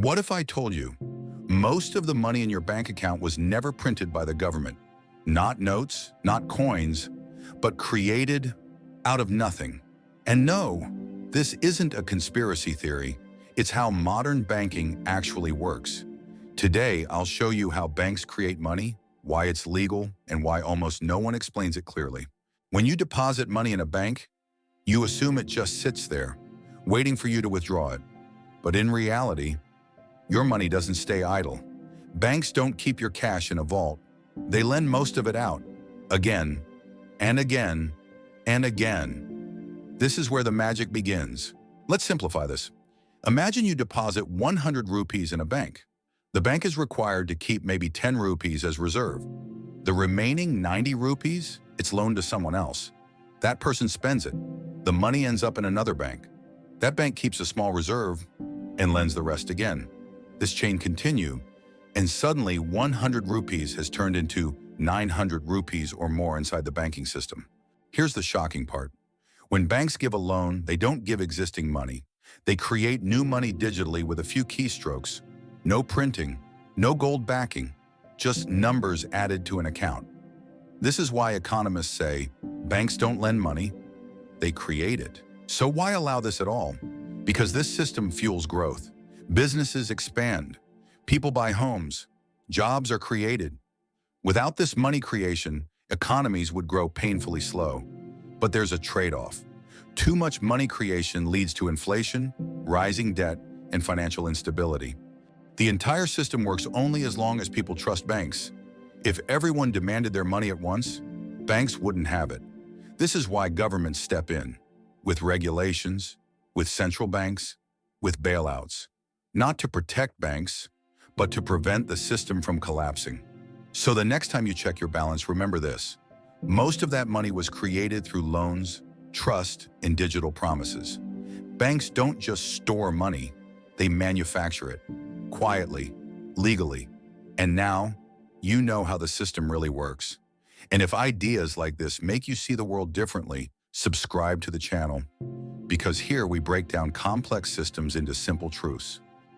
What if I told you most of the money in your bank account was never printed by the government? Not notes, not coins, but created out of nothing. And no, this isn't a conspiracy theory. It's how modern banking actually works. Today, I'll show you how banks create money, why it's legal, and why almost no one explains it clearly. When you deposit money in a bank, you assume it just sits there, waiting for you to withdraw it. But in reality, your money doesn't stay idle. Banks don't keep your cash in a vault. They lend most of it out, again, and again, and again. This is where the magic begins. Let's simplify this. Imagine you deposit 100 rupees in a bank. The bank is required to keep maybe 10 rupees as reserve. The remaining 90 rupees, it's loaned to someone else. That person spends it. The money ends up in another bank. That bank keeps a small reserve and lends the rest again. This chain continues, and suddenly 100 rupees has turned into 900 rupees or more inside the banking system. Here's the shocking part. When banks give a loan, they don't give existing money. They create new money digitally with a few keystrokes. No printing, no gold backing, just numbers added to an account. This is why economists say banks don't lend money, they create it. So why allow this at all? Because this system fuels growth. Businesses expand. People buy homes. Jobs are created. Without this money creation, economies would grow painfully slow. But there's a trade-off. Too much money creation leads to inflation, rising debt, and financial instability. The entire system works only as long as people trust banks. If everyone demanded their money at once, banks wouldn't have it. This is why governments step in, with regulations, with central banks, with bailouts. Not to protect banks, but to prevent the system from collapsing. So the next time you check your balance, remember this. Most of that money was created through loans, trust, and digital promises. Banks don't just store money, they manufacture it, quietly, legally. And now, you know how the system really works. And if ideas like this make you see the world differently, subscribe to the channel, because here we break down complex systems into simple truths.